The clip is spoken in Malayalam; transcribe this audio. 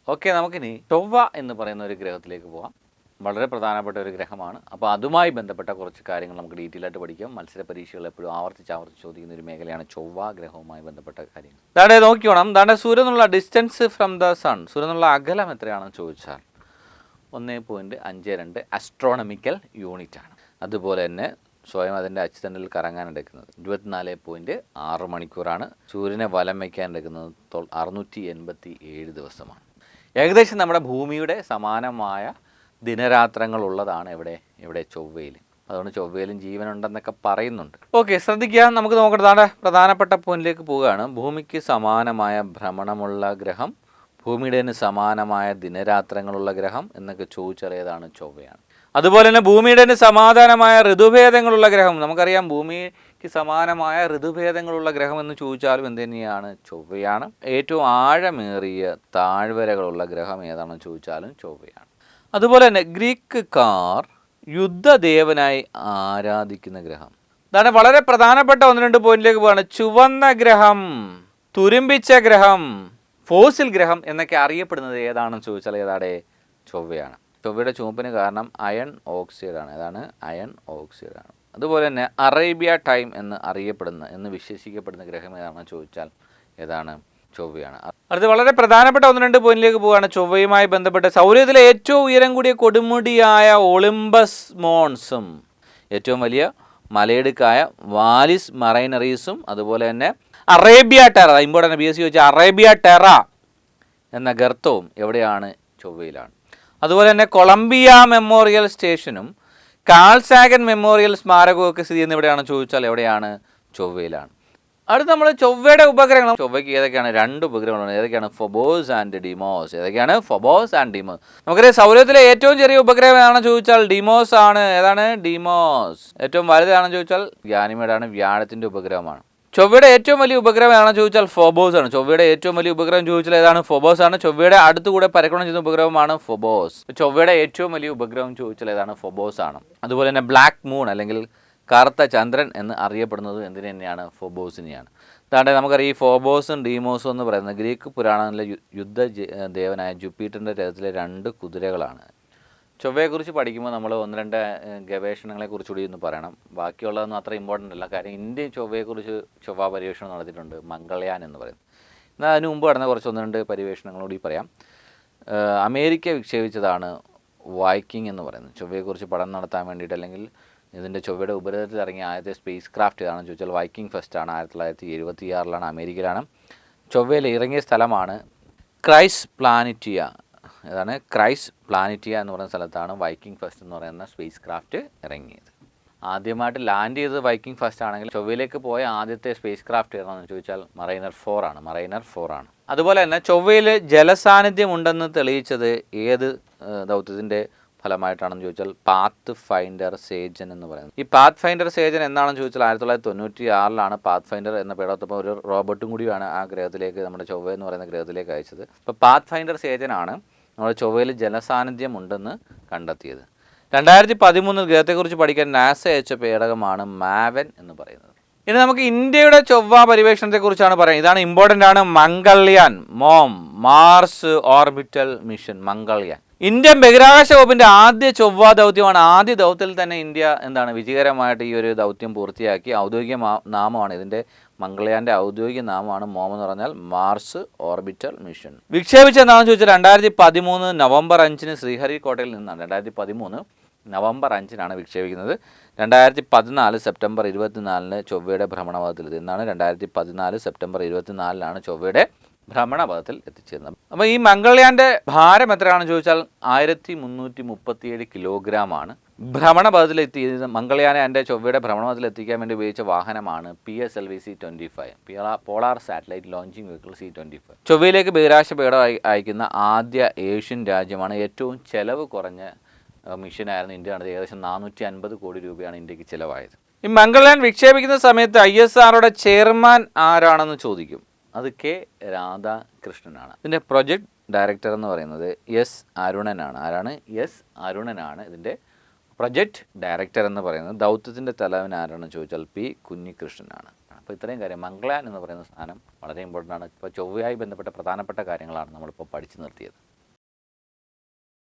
ഓക്കെ, നമുക്കിനി ചൊവ്വ എന്ന് പറയുന്ന ഒരു ഗ്രഹത്തിലേക്ക് പോകാം. വളരെ പ്രധാനപ്പെട്ട ഒരു ഗ്രഹമാണ്. അപ്പോൾ അതുമായി ബന്ധപ്പെട്ട കുറച്ച് കാര്യങ്ങൾ നമുക്ക് ഡീറ്റെയിൽ ആയിട്ട് പഠിക്കാം. മത്സര പരീക്ഷകൾ എപ്പോഴും ആവർത്തിച്ച് ചോദിക്കുന്ന ഒരു മേഖലയാണ് ചൊവ്വ ഗ്രഹവുമായി ബന്ധപ്പെട്ട കാര്യങ്ങൾ. ദാണ്ടെ നോക്കിക്കോണം. ദാണ്ടെ സൂര്യൻ എന്നുള്ള ഡിസ്റ്റൻസ് ഫ്രം ദ സൺ, സൂര്യൻ എന്നുള്ള അകലം എത്രയാണെന്ന് ചോദിച്ചാൽ 1.52 ആസ്ട്രോണമിക്കൽ യൂണിറ്റ് ആണ്. അതുപോലെ തന്നെ സ്വയം അതിൻ്റെ അച്ചുതണ്ടിൽ കറങ്ങാൻ എടുക്കുന്നത് 24.6 മണിക്കൂറാണ്. സൂര്യനെ വലം വയ്ക്കാൻ എടുക്കുന്നത് 687 ദിവസമാണ്. ഏകദേശം നമ്മുടെ ഭൂമിയുടെ സമാനമായ ദിനരാത്രങ്ങളുള്ളതാണ് ഇവിടെ ചൊവ്വയിൽ. അതുകൊണ്ട് ചൊവ്വയിലും ജീവനുണ്ടെന്നൊക്കെ പറയുന്നുണ്ട്. ഓക്കെ, ശ്രദ്ധിക്കുക. നമുക്ക് നോക്കേണ്ടതാണ് പ്രധാനപ്പെട്ട പോയിന്റിലേക്ക് പോവുകയാണ്. ഭൂമിക്ക് സമാനമായ ഭ്രമണമുള്ള ഗ്രഹം, ഭൂമിയുടെ സമാനമായ ദിനരാത്രങ്ങളുള്ള ഗ്രഹം എന്നൊക്കെ ചോദിച്ചാൽ ഏതാണ്? ചൊവ്വയാണ്. അതുപോലെ തന്നെ ഭൂമിയുടെ സമാധാനമായ ഋതുഭേദങ്ങളുള്ള ഗ്രഹം, നമുക്കറിയാം ഭൂമിക്ക് സമാനമായ ഋതുഭേദങ്ങളുള്ള ഗ്രഹം എന്ന് ചോദിച്ചാലും എന്ത് തന്നെയാണ്? ചൊവ്വയാണ്. ഏറ്റവും ആഴമേറിയ താഴ്വരകളുള്ള ഗ്രഹം ഏതാണെന്ന് ചോദിച്ചാലും ചൊവ്വയാണ്. അതുപോലെ തന്നെ ഗ്രീക്കുകാർ യുദ്ധദേവനായി ആരാധിക്കുന്ന ഗ്രഹം, അതാണ് വളരെ പ്രധാനപ്പെട്ട 1-2 പോയിന്റിലേക്ക് പോവാണ്. ചുവന്ന ഗ്രഹം, തുരുമ്പിച്ച ഗ്രഹം, ഫോസിൽ ഗ്രഹം എന്നൊക്കെ അറിയപ്പെടുന്നത് ഏതാണെന്ന് ചോദിച്ചാൽ ഏതാണ്? ചൊവ്വയാണ്. ചൊവ്വയുടെ ചുവപ്പിന് കാരണം അയൺ ഓക്സൈഡാണ്. ഏതാണ്? അയൺ ഓക്സൈഡാണ്. അതുപോലെ തന്നെ അറേബ്യ ടൈം എന്ന് വിശേഷിക്കപ്പെടുന്ന ഗ്രഹം ഏതാണെന്ന് ചോദിച്ചാൽ ഏതാണ്? ചൊവ്വയാണ്. അടുത്ത് വളരെ പ്രധാനപ്പെട്ട 1-2 പോയിന്റിലേക്ക് പോവുകയാണ്. ചൊവ്വയുമായി ബന്ധപ്പെട്ട് സൗരത്തിലെ ഏറ്റവും ഉയരം കൂടിയ കൊടുമുടിയായ ഒളിമ്പസ് മോൺസും, ഏറ്റവും വലിയ മലയിടുക്കായ വാലിസ് മറൈനറീസും, അതുപോലെ തന്നെ അറേബ്യ ടെറ, ഇമ്പോർട്ടൻ്റ് BSc ചോദിച്ചാൽ അറേബ്യ ടെറ എന്ന ഗർത്തവും എവിടെയാണ്? ചൊവ്വയിലാണ്. അതുപോലെ തന്നെ കൊളംബിയ മെമ്മോറിയൽ സ്റ്റേഷനും കാൾ സാഗൻ മെമ്മോറിയൽ സ്മാരകവും ഒക്കെ സ്ഥിതി ചെയ്യുന്ന എവിടെയാണെന്ന് ചോദിച്ചാൽ എവിടെയാണ്? ചൊവ്വയിലാണ്. അടുത്ത് നമ്മൾ ചൊവ്വയുടെ ഉപഗ്രഹങ്ങൾ. ചൊവ്വയ്ക്ക് ഏതൊക്കെയാണ്? 2 ഉപഗ്രഹങ്ങളാണ്. ഏതൊക്കെയാണ്? ഫൊബോസ് ആൻഡ് ഡിമോസ്. ഏതൊക്കെയാണ്? ഫൊബോസ് ആൻഡ് ഡിമോസ്. നമുക്കറിയാം സൗരത്തിലെ ഏറ്റവും ചെറിയ ഉപഗ്രഹം ഏതാണെന്ന് ചോദിച്ചാൽ ഡിമോസ് ആണ്. ഏതാണ്? ഡിമോസ്. ഏറ്റവും വലുതാണെന്ന് ചോദിച്ചാൽ ഗാനിമേഡാണ്, വ്യാഴത്തിൻ്റെ ഉപഗ്രഹമാണ്. ചൊവ്വയുടെ ഏറ്റവും വലിയ ഉപഗ്രഹം ഏതാണെന്ന് ചോദിച്ചാൽ ഫോബോസ് ആണ്. ചൊവ്വയുടെ ഏറ്റവും വലിയ ഉപഗ്രഹം ചോദിച്ചാൽ ഏതാണ്? ഫോബോസ് ആണ്. ചൊവ്വയുടെ അടുത്തുകൂടെ പരക്കണം ചെയ്യുന്ന ഉപഗ്രഹമാണ് ഫോബോസ്. ചൊവ്വയുടെ ഏറ്റവും വലിയ ഉപഗ്രഹം ചോദിച്ചാൽ ഏതാണ്? ഫോബോസ് ആണ്. അതുപോലെ തന്നെ ബ്ലാക്ക് മൂൺ അല്ലെങ്കിൽ കറുത്ത ചന്ദ്രൻ എന്ന് അറിയപ്പെടുന്നത് എന്തിനു തന്നെയാണ്? ഫോബോസിനെയാണ്. അതാണ്ട് നമുക്കറിയാം ഈ ഫോബോസും ഡീമോസും എന്ന് പറയുന്നത് ഗ്രീക്ക് പുരാണങ്ങളിലെ യുദ്ധ ദേവനായ ജുപ്പിറ്ററിൻ്റെ രഥത്തിലെ 2 കുതിരകളാണ്. ചൊവ്വയെക്കുറിച്ച് പഠിക്കുമ്പോൾ നമ്മൾ 1-2 ഗവേഷണങ്ങളെക്കുറിച്ചുകൂടി ഒന്ന് പറയണം. ബാക്കിയുള്ളതൊന്നും അത്ര ഇമ്പോർട്ടൻ്റ് അല്ല. കാര്യം ഇന്ത്യൻ ചൊവ്വയെക്കുറിച്ച് ചൊവ്വ പര്യവേഷണം നടത്തിയിട്ടുണ്ട്, മംഗൾയാൻ എന്ന് പറയുന്നത്. എന്നാൽ അതിന് മുമ്പ് നടന്ന കുറച്ച് 1-2 പര്യവേഷണങ്ങളൂടി പറയാം. അമേരിക്ക വിക്ഷേപിച്ചതാണ് വൈക്കിംഗ് എന്ന് പറയുന്നത്. ചൊവ്വയെക്കുറിച്ച് പഠനം നടത്താൻ വേണ്ടിയിട്ട്, അല്ലെങ്കിൽ ഇതിൻ്റെ ചൊവ്വയുടെ ഉപരിതലത്തിൽ ഇറങ്ങിയ ആദ്യത്തെ സ്പേസ് ക്രാഫ്റ്റ് ഏതാണെന്ന് ചോദിച്ചാൽ വൈക്കിംഗ് ഫസ്റ്റാണ്. 1976 അമേരിക്കയിലാണ്. ചൊവ്വയിൽ ഇറങ്ങിയ സ്ഥലമാണ് ക്രൈസ് പ്ലാനിറ്റിയ. ഏതാണ്? ക്രൈസ് പ്ലാനിറ്റിയ എന്ന് പറയുന്ന സ്ഥലത്താണ് വൈക്കിംഗ് ഫസ്റ്റ് എന്ന് പറയുന്ന സ്പേസ് ക്രാഫ്റ്റ് ഇറങ്ങിയത്. ആദ്യമായിട്ട് ലാൻഡ് ചെയ്തത് വൈക്കിംഗ് ഫസ്റ്റ് ആണെങ്കിൽ ചൊവ്വയിലേക്ക് പോയ ആദ്യത്തെ സ്പേസ് ക്രാഫ്റ്റ് ഏതാണെന്ന് ചോദിച്ചാൽ മറൈനർ 4 ആണ്. അതുപോലെ തന്നെ ചൊവ്വയിൽ ജലസാന്നിധ്യം ഉണ്ടെന്ന് തെളിയിച്ചത് ഏത് ദൗത്യത്തിൻ്റെ ഫലമായിട്ടാണെന്ന് ചോദിച്ചാൽ പാത്ത് ഫൈൻഡർ സേജൻ എന്ന് പറയുന്നത്. ഈ പാത്ത് ഫൈൻഡർ സേജൻ എന്താണെന്ന് ചോദിച്ചാൽ 1996 പാത്ത് ഫൈൻഡർ എന്ന പേടൊപ്പം ഒരു റോബോട്ടും കൂടിയാണ് ആ ഗ്രഹത്തിലേക്ക്, നമ്മുടെ ചൊവ്വ എന്ന് പറയുന്ന ഗ്രഹത്തിലേക്ക് അയച്ചത്. അപ്പോൾ പാത്ത് ഫൈൻഡർ സേജനാണ് നമ്മുടെ ചൊവ്വയിൽ ജലസാന്നിധ്യം ഉണ്ടെന്ന് കണ്ടെത്തിയത്. 2013 ഗ്രഹത്തെക്കുറിച്ച് പഠിക്കാൻ നാസ അയച്ച പേടകമാണ് മാവൻ എന്ന് പറയുന്നത്. ഇനി നമുക്ക് ഇന്ത്യയുടെ ചൊവ്വ പര്യവേഷണത്തെക്കുറിച്ചാണ് പറയുന്നത്. ഇതാണ് ഇമ്പോർട്ടൻ്റ് ആണ്. Mangalyaan, Mars orbital mission Mangalyaan. Indian ബഹിരാകാശ വകുപ്പിൻ്റെ ആദ്യ ചൊവ്വ ദൗത്യമാണ്. ആദ്യ ദൗത്യത്തിൽ തന്നെ ഇന്ത്യ വിജയകരമായിട്ട് ഈ ഒരു ദൗത്യം പൂർത്തിയാക്കി. ഔദ്യോഗിക നാമമാണ് ഇതിൻ്റെ, മംഗൾയാൻ്റെ ഔദ്യോഗിക നാമമാണ് മോം എന്ന് പറഞ്ഞാൽ മാർസ് ഓർബിറ്റൽ മിഷൻ. വിക്ഷേപിച്ചെന്താണെന്ന് ചോദിച്ചാൽ 2013 നവംബർ 5 ശ്രീഹരിക്കോട്ടയിൽ നിന്നാണ്. 2013 നവംബർ 5 വിക്ഷേപിക്കുന്നത്. 2014 സെപ്റ്റംബർ 24 ചൊവ്വയുടെ ഭ്രമണപഥത്തിൽ എന്നാണ്. 2014 സെപ്റ്റംബർ 24 ചൊവ്വയുടെ ഭ്രമണപഥത്തിൽ എത്തിച്ചേരുന്നത്. അപ്പോൾ ഈ മംഗൾയാൻ്റെ ഭാരം എത്രയാണെന്ന് ചോദിച്ചാൽ 1337 കിലോഗ്രാമാണ്. ഭ്രമണപഥത്തിലെത്തിയത് മംഗൾയാനെ ചൊവ്വയുടെ ഭ്രമണപഥത്തിൽ എത്തിക്കാൻ വേണ്ടി ഉപയോഗിച്ച വാഹനമാണ് PSLV C-25, polar satellite launching vehicle C-25. ചൊവ്വയിലേക്ക് ബഹിരാകാശ പേടകം അയക്കുന്ന ആദ്യ ഏഷ്യൻ രാജ്യമാണ്. ഏറ്റവും ചെലവ് കുറഞ്ഞ മിഷനായിരുന്നു ഇന്ത്യ നടത്തിയത്. ഏകദേശം 450 കോടി രൂപയാണ് ഇന്ത്യക്ക് ചിലവായത്. ഈ മംഗൾയാൻ വിക്ഷേപിക്കുന്ന സമയത്ത് ISROയുടെ ചെയർമാൻ ആരാണെന്ന് ചോദിക്കും. അത് K. രാധാകൃഷ്ണനാണ്. ഇതിൻ്റെ പ്രൊജക്ട് ഡയറക്ടർ എന്ന് പറയുന്നത് S. അരുണനാണ്. ആരാണ്? S. അരുണനാണ് ഇതിൻ്റെ പ്രൊജക്ട് ഡയറക്ടർ എന്ന് പറയുന്നത്. ദൗത്യത്തിൻ്റെ തലവൻ ആരാണെന്ന് ചോദിച്ചാൽ P. കുഞ്ഞികൃഷ്ണനാണ്. അപ്പോൾ ഇത്രയും കാര്യം, മംഗൾയാൻ എന്ന് പറയുന്ന സാധനം വളരെ ഇമ്പോർട്ടൻ്റ് ആണ്. ഇപ്പോൾ ചൊവ്വയായി ബന്ധപ്പെട്ട പ്രധാനപ്പെട്ട കാര്യങ്ങളാണ് നമ്മളിപ്പോൾ പഠിച്ചു നിർത്തിയത്.